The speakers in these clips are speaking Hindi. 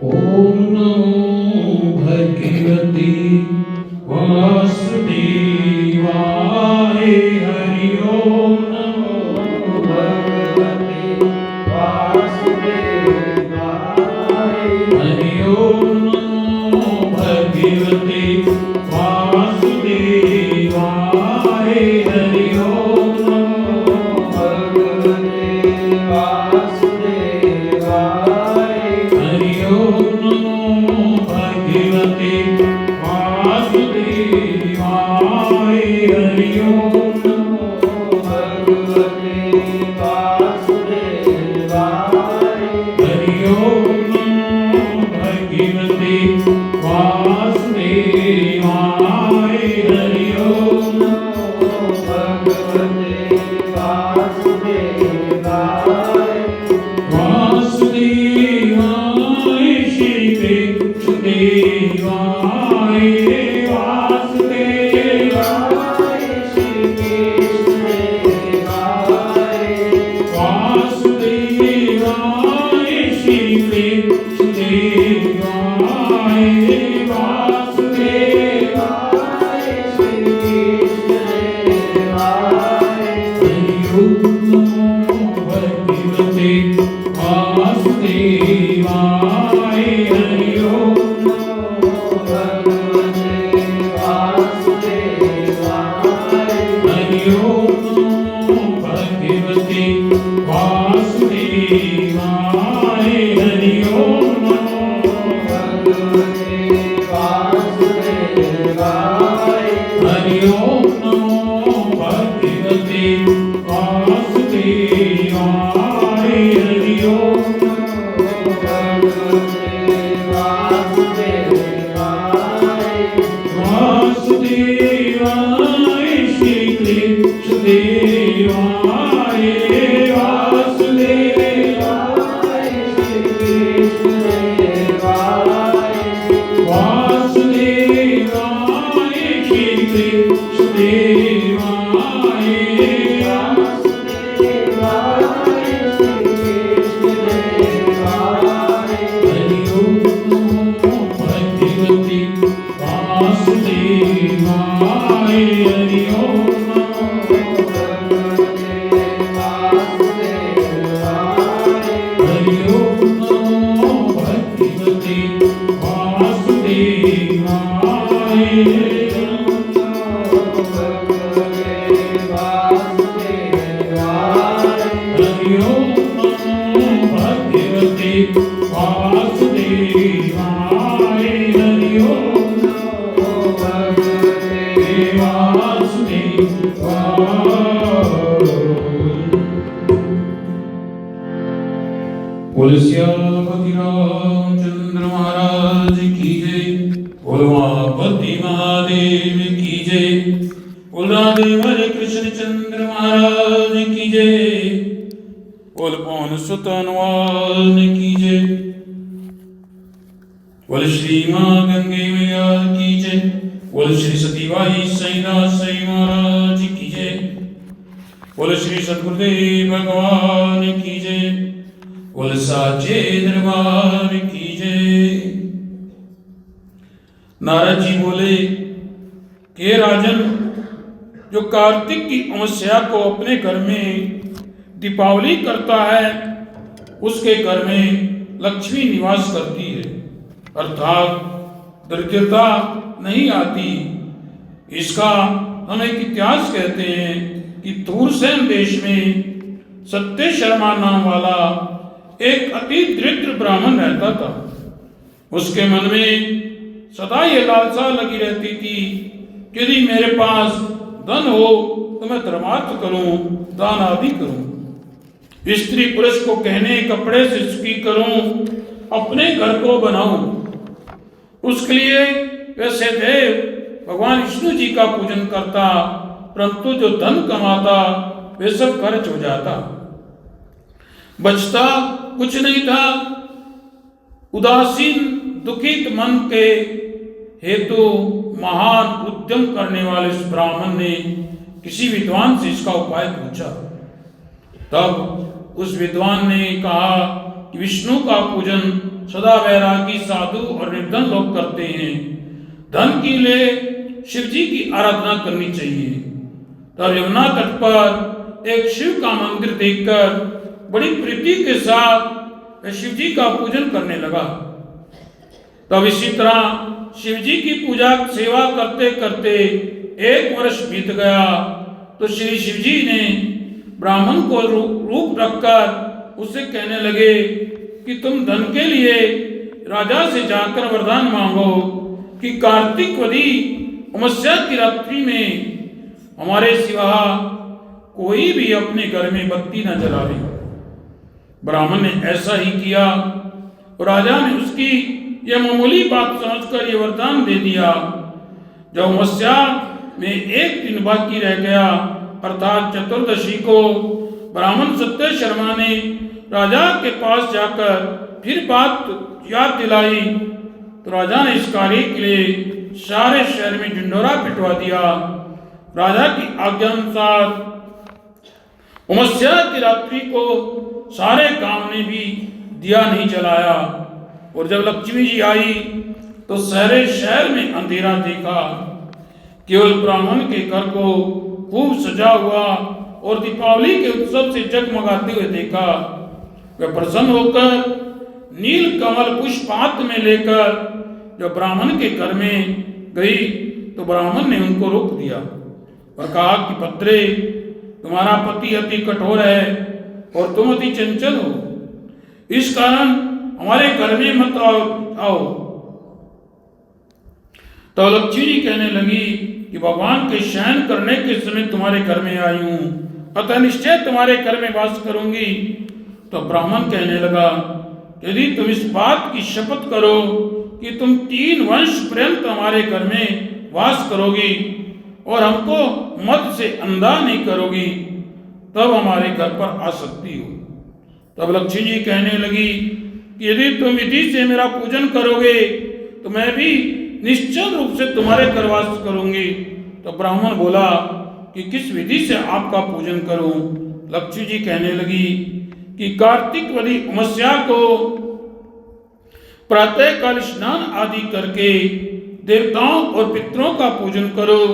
ओम नमो भगवते वासुदेवाय। हरि ओम नमो भगवते वासुदेवाय। हरि ओम नमो भगवते वासुदेवाय। हरि ओम नमो भगवते वासुदेवाय। हरि ओम नमो भगवते वासुदेवाय। हरि ओम नमो भगवते वासुदेवाय। हरि ओम नमो भगवते वासुदेवाय। हरि ओम नमो भगवते वासुदेवाय। वासुदेवाय श्री कृष्ण देवाय। वासुदेवाय श्री कृष्ण देवाय। वासुदेवाय श्री कृष्ण देवाय। वासुदेवाय श्री कृष्ण देवाय। हरि ओम नमो भगवते वासुदेवाय। हरि ओम नमो भगवते वासुदेवाय। हरि ओम नमो भगवते वासुदेवाय। हरि ओम नमो भगवते वासुदेवाय। हरि ओम नमो भगवते वासुदेवाय। हरि ओम नमो भगवते वासुदेवाय। वासुदेवाय श्री कृष्ण देवाय। वासुदेवाय श्री कृष्ण देवाय। वासुदेवाय श्री कृष्ण देवाय। वासुदेवाय श्री कृष्ण देवाय। हरि ओम नमो भगवते वासुदेवाय। हरि ओम नमो भगवते वासुदेवाय। हरि ओम नमो भगवते वासुदेवाय। हरि ओम नमो भगवते वासुदेवाय। हरि ओम नमो भगवते वासुदेवाय। हरि ओम नमो भगवते वासुदेवाय। बोल सियापति रामचंद्र महाराज की जय। बोल उमापति महादेव की जय। बोल राधे हरे कृष्ण चंद्र महाराज की जय। बोल पवन सुत हनुमान की जय। बोल श्री मां गंगे मैया की जय। बोल श्री सतीबाई सईनाथ साई महाराज की जय। बोल श्री सद्गुरुदेव भगवान की जय। बोल साचे दरबार की जय। नारद जी बोले कि राजन, जो कार्तिक की अमावस्या को अपने घर में दीपावली करता है उसके घर में लक्ष्मी निवास करती है, अर्थात दरिद्रता नहीं आती। इसका हम एक इतिहास कहते हैं कि तूरसेन देश में सत्य शर्मा नाम वाला एक अति दरिद्र ब्राह्मण रहता था। उसके मन में सदा ये लालसा लगी रहती थी कि यदि मेरे पास धन हो तो मैं धर्मार्थ करूं, दान आदि करूं, स्त्री पुरुष को गहने कपड़े से सुखी करूं, अपने घर को बनाऊं। उसके लिए वैसे देव भगवान विष्णु जी का पूजन करता, परंतु जो धन कमाता वे सब खर्च हो जाता, बचता कुछ नहीं था। उदासीन दुखित मन के हेतु महान उद्यम करने वाले उस ब्राह्मण ने किसी विद्वान से इसका उपाय पूछा। तब उस विद्वान ने कहा कि विष्णु का पूजन सदा वैरागी साधु और निर्धन लोग करते हैं। धन के लिए शिव जी की आराधना करनी चाहिए। तब यमुना तट पर एक शिव का मंदिर देखकर बड़ी प्रीति के साथ वह शिव जी का पूजन करने लगा। तब इसी तरह शिव जी की पूजा सेवा करते करते 1 वर्ष बीत गया तो श्री शिव जी ने ब्राह्मण को रूप रखकर उसे कहने लगे कि तुम धन के लिए राजा से जाकर वरदान मांगो कि कार्तिक वदी अमावस्या की रात्रि में हमारे सिवा कोई भी अपने घर में बत्ती न जलावे। ब्राह्मण ने ऐसा ही किया और राजा ने उसकी यह मामूली बात समझकर यह वरदान दे दिया। जब अमावस्या में 1 दिन बाकी रह गया अर्थात चतुर्दशी को ब्राह्मण सत्य शर्मा ने राजा के पास जाकर फिर बात याद दिलाई तो राजा ने इस कार्य के लिए सारे शहर में ढिंढोरा पिटवा दिया। राजा की आज्ञा अनुसार अमावस्या की रात्रि को सारे गांव ने भी दिया नहीं जलाया और जब लक्ष्मी जी आई तो सारे शहर में अंधेरा देखा। केवल ब्राह्मण के घर को खूब सजा हुआ और दीपावली के उत्सव से जगमगाते हुए देखा। वह प्रसन्न होकर नील कमल पुष्पात में लेकर जब ब्राह्मण के घर में गई तो ब्राह्मण ने उनको रोक दिया और कहा कि पत्रे, तुम्हारा पति अति कठोर है और तुम अति चंचल हो, इस कारण हमारे घर में मत आओ। तो लक्ष्मी जी कहने लगी कि भगवान के शयन करने के समय तुम्हारे घर में आई हूं, अतः निश्चय तुम्हारे घर में वास करूंगी। तो ब्राह्मण कहने लगा, यदि तुम इस बात की शपथ करो कि तुम 3 वंश पर्यंत हमारे घर में वास करोगी और हमको मद से अंधा नहीं करोगी, तब हमारे घर पर आ सकती हो। तब लक्ष्मी जी कहने लगी कि यदि तुम विधि से मेरा पूजन करोगे तो मैं भी निश्चल रूप से तुम्हारे घर वास करूंगी। तो ब्राह्मण बोला कि किस विधि से आपका पूजन करूं? लक्ष्मी जी कहने लगी कि कार्तिक वदी अमावस्या को प्रातः काल स्नान आदि करके देवताओं और पितरों का पूजन करो।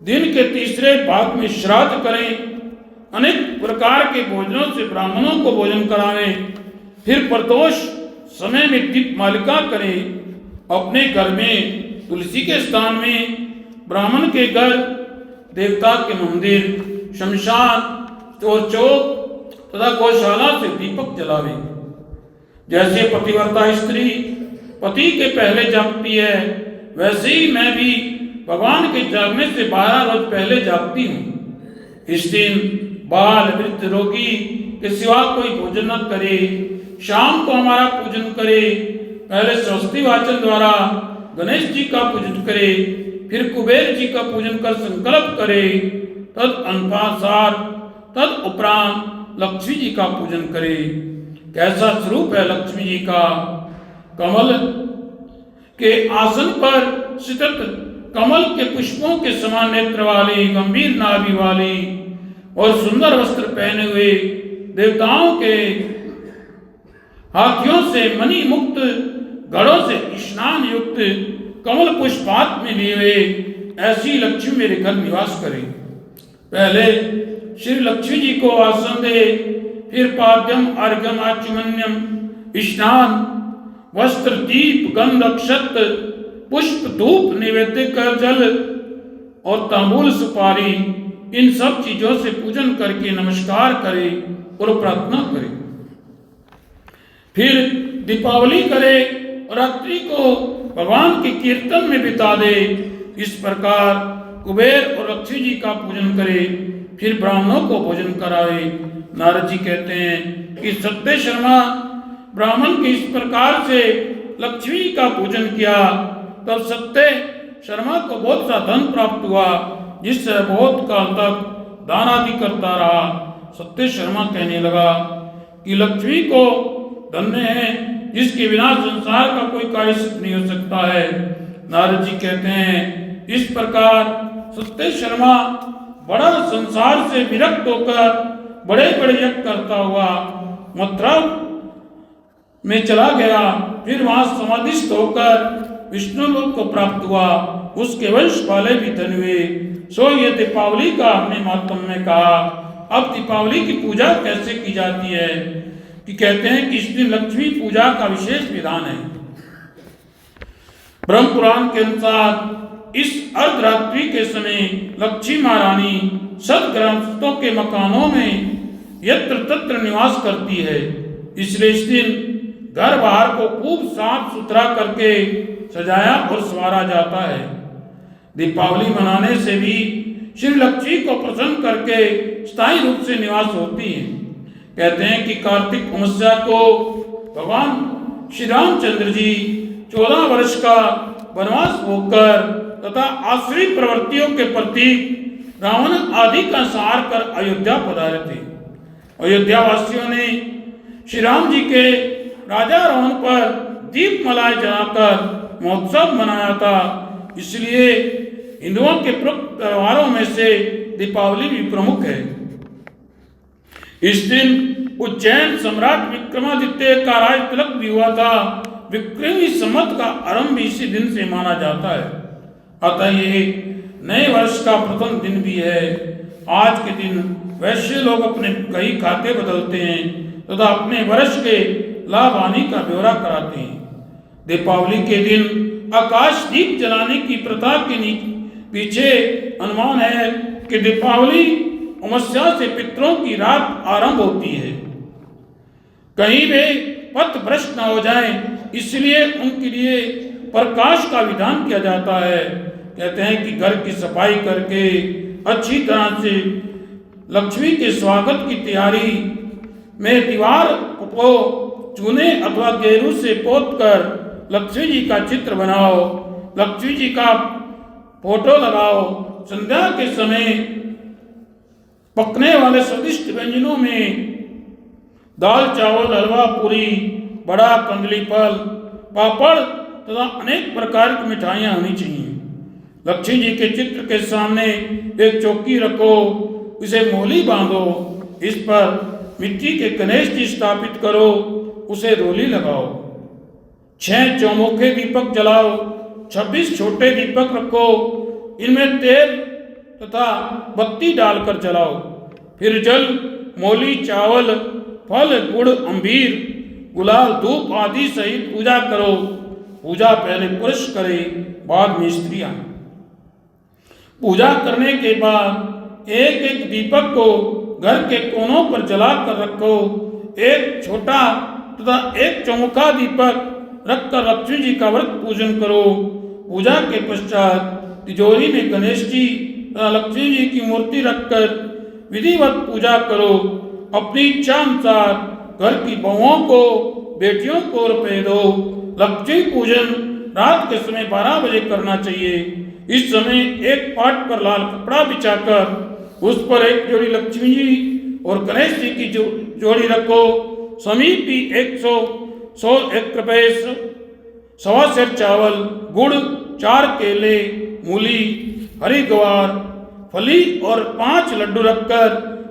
दिन के तीसरे भाग में श्राद्ध करें, अनेक प्रकार के भोजनों से ब्राह्मणों को भोजन करावें, फिर प्रदोष समय में दीप मालिका करें। अपने घर में तुलसी के स्थान में, ब्राह्मण के घर देवता के मंदिर, शमशान और चौक तथा गौशाला से दीपक जलावे। जैसे पतिव्रता स्त्री पति के पहले जागती है, वैसे ही मैं भी भगवान के जागने से 12 रोज पहले जागती हूँ। इस दिन बाल वृद्ध रोगी के सिवा कोई भोजन न करे। शाम को हमारा पूजन करे। पहले स्वस्ति वाचन द्वारा गणेश जी का पूजन करे, फिर कुबेर जी का पूजन कर संकल्प करे, तद अनुसार तद उपरांत लक्ष्मी जी का पूजन करे। कैसा स्वरूप है लक्ष्मी जी का? कमल के आसन पर स्थित कमल के पुष्पों के समान नेत्र वाली, गंभीर नाभि वाली और सुंदर वस्त्र पहने हुए, देवताओं के हाथियों से मणि मुक्त घड़ों से स्नान युक्त, कमल पुष्पात में लिए हुए ऐसी लक्ष्मी मेरे घर निवास करे। पहले श्री लक्ष्मी जी को आसन दे, फिर पाद्यम अर्घ्यम आचमन्यम, स्नान, वस्त्र, दीप, गंध, अक्षत, पुष्प, धूप, नैवेद्य कर जल और तांबूल सुपारी, इन सब चीजों से पूजन करके नमस्कार करे और प्रार्थना करे। फिर दीपावली करे और रात्रि को भगवान के कीर्तन में बिता दे। इस प्रकार कुबेर और लक्ष्मी जी का पूजन करे, फिर ब्राह्मणों को भोजन करावे। नारद जी कहते हैं कि सत्य शर्मा ब्राह्मण के इस प्रकार से लक्ष्मी का पूजन किया, तब सत्य शर्मा को बहुत सा धन प्राप्त हुआ, जिससे बहुत काल तक दान आदि करता रहा। सत्य शर्मा कहने लगा कि लक्ष्मी को धन्य है जिसके बिना संसार का कोई कार्य सिद्ध नहीं हो सकता है। नारद जी कहते हैं इस प्रकार सत्य शर्मा बड़ा संसार से विरक्त होकर बड़े बड़े यज्ञ करता हुआ मथुरा में चला गया, फिर वहां समाधिस्थ होकर विष्णु लोक को प्राप्त हुआ। उसके वंश वाले भी धन हुए। सो ये दीपावली का हमने महात्म्य में कहा। अब दीपावली की पूजा कैसे की जाती है कि कहते हैं कि इस दिन लक्ष्मी पूजा का विशेष विधान है। ब्रह्म पुराण के अनुसार इस अर्धरात्रि के समय लक्ष्मी महारानी सदगृहस्थों के मकानों में यत्र तत्र निवास करती है। इसलिए इस दिन घर बाहर को खूब साफ सुथरा करके सजाया और संवारा जाता है। दीपावली मनाने से भी श्री लक्ष्मी को प्रसन्न करके स्थायी रूप से निवास होती है। कहते हैं कि कार्तिक अमावस्या को भगवान श्री रामचंद्र जी 14 वर्ष का वनवास होकर तथा आसुरी प्रवृत्तियों के प्रतीक रावण आदि का संहार कर अयोध्या पधारे थे। अयोध्या वासियों ने श्री राम जी के राजा रावण पर दीप मलाई जलाकर महोत्सव मनाया था। इसलिए हिंदुओं के प्रमुख त्योहारों में से दीपावली भी प्रमुख है। इस दिन उज्जैन सम्राट विक्रमादित्य का राज तिलक भी हुआ था। विक्रमी संवत का आरंभ इसी दिन से माना जाता है। अतः ये नए वर्ष का प्रथम दिन भी है। आज के दिन वैश्य लोग अपने कई खाते बदलते हैं तथा अपने वर्ष के लाभ हानि का ब्यौरा कराते हैं। दीपावली के दिन आकाश दीप जलाने की प्रथा के पीछे अनुमान है कि दीपावली अमावस्या से पितरों की रात आरंभ होती है। कहीं वे पथ भ्रष्ट न हो जाएं, इसलिए उनके लिए प्रकाश का विधान किया जाता है। कहते हैं कि घर की सफाई करके अच्छी तरह से लक्ष्मी के स्वागत की तैयारी में दीवार को चूने अथवा गेरू से पोतकर लक्ष्मी जी का चित्र बनाओ, लक्ष्मी जी का फोटो लगाओ। संध्या के समय पकने वाले स्वादिष्ट व्यंजनों में दाल चावल हलवा पूरी बड़ा कंदली फल पापड़ तथा अनेक प्रकार की मिठाइयाँ होनी चाहिए। लक्ष्मी जी के चित्र के सामने एक चौकी रखो, उसे मोली बांधो, इस पर मिट्टी के गणेश जी स्थापित करो, उसे रोली लगाओ। 6 चौमुखे दीपक जलाओ, 26 छोटे दीपक रखो, इनमें तेल तथा बत्ती डालकर जलाओ। फिर जल मोली चावल फल गुड़ अम्बीर गुलाल धूप आदि सहित पूजा करो। पूजा पहले पुरुष करे, बाद में स्त्रियां। पूजा करने के बाद एक एक दीपक को घर के कोनों पर जला कर रखो। एक छोटा तथा एक चौमुखा दीपक रखकर लक्ष्मी जी का व्रत पूजन करो। पूजा के पश्चात तिजोरी में गणेश जी तथा लक्ष्मी जी की मूर्ति रखकर विधिवत पूजा करो। अपनी इच्छा अनुसार घर की बहुओं को बेटियों को रुपए दो। लक्ष्मी पूजन रात के समय 12 बजे करना चाहिए। इस समय एक पाट पर लाल कपड़ा बिछाकर उस पर एक जोड़ी लक्ष्मी जी और गणेश जी की जोड़ी रखो। समीप ही 100 एक रुपये 1.25 सेर चावल गुड़ 4 केले मूली हरी गवार फली और 5 लड्डू रखकर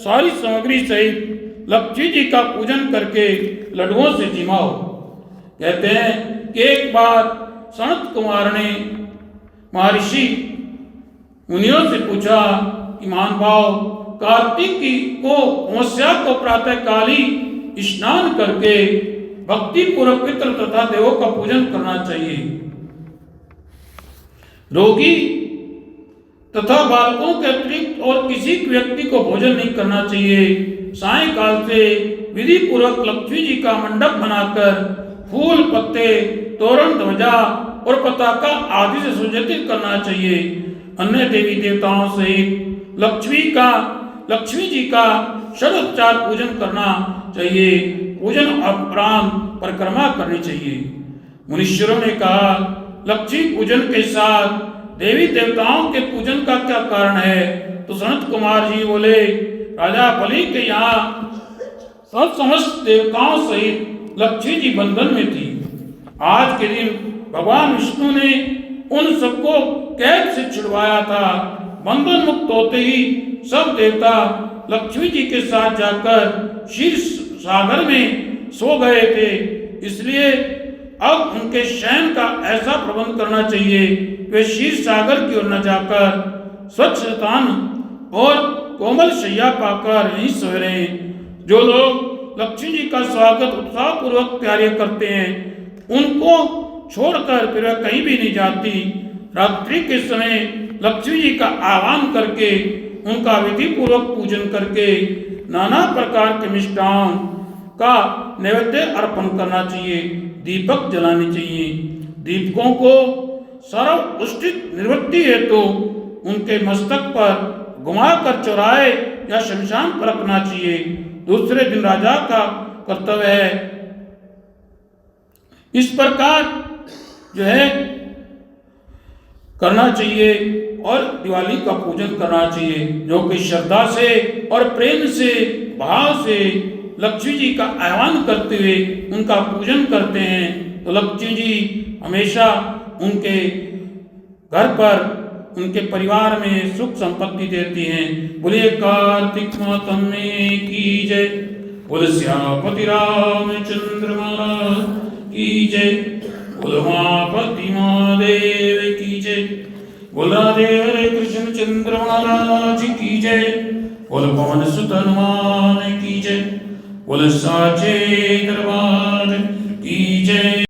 सारी सामग्री सहित लक्ष्मी जी का पूजन करके लड्डुओं से जिमाओ। कहते हैं कि एक बार सनत कुमार ने महर्षि मुनियों से पूछा कि महानुभाव, कार्तिक की को अमावस्या को प्रातः काली स्नान करके भक्ति पूर्वक पितृ तथा देवों का पूजन करना चाहिए। रोगी तथा बालकों के अतिरिक्त और किसी व्यक्ति को भोजन नहीं करना चाहिए। सायंकाल से विधि पूर्वक लक्ष्मी जी का मंडप बनाकर फूल पत्ते तोरण ध्वजा और पताका आदि से सुसज्जित करना चाहिए। अन्य देवी देवताओं सहित लक्ष्मी जी का षोडशोपचार पूजन करना चाहिए। पूजन उपरांत परिक्रमा करनी चाहिए। मुनीश्वरों ने कहा, लक्ष्मी पूजन के साथ देवी देवताओं के पूजन का क्या कारण है? तो सनत कुमार जी बोले, राजा बलि के यहाँ सब समस्त देवताओं सहित लक्ष्मी जी बंधन में थी। आज के दिन भगवान विष्णु ने उन सबको कैद से छुड़वाया था। बंधन मुक्त होते ही सब देवता लक्ष्मी जी के साथ जाकर क्षीर सागर में सो गए थे। इसलिए अब उनके शयन का ऐसा प्रबंध करना चाहिए, वे क्षीर सागर की ओर न जाकर स्वच्छ स्थान और कोमल शैया पाकर यहीं सोए रहे। जो लोग लक्ष्मी जी का स्वागत उत्साहपूर्वक कार्य करते हैं, उनको छोड़कर फिर वह कहीं भी नहीं जाती। रात्रि के समय लक्ष्मी जी का आह्वान करके उनका विधि पूर्वक पूजन करके नाना प्रकार के मिष्टान का नैवेद्य अर्पण करना चाहिए, दीपक जलाने चाहिए। दीपकों को सर्व उष्टित निवृत्ति है तो उनके मस्तक पर घुमाकर चौराहे या शमशान पर रखना चाहिए। दूसरे दिन राजा का कर्तव्य है इस प्रकार जो है करना चाहिए और दिवाली का पूजन करना चाहिए, जो कि श्रद्धा से और प्रेम से भाव से लक्ष्मी जी का आह्वान करते हुए उनका पूजन करते हैं तो लक्ष्मी जी हमेशा उनके घर पर उनके परिवार में सुख संपत्ति देती हैं। बोलिए कार्तिक मातम में की जय, बोल श्यामपति रामचंद्र महाराज की जय, बोल उमापति महादेव की जय, बोल राधे हरे कृष्ण चंद्र महाराज की जय, बोल पवन सुत हनुमान की जय, बोल साचे दरबार की जय।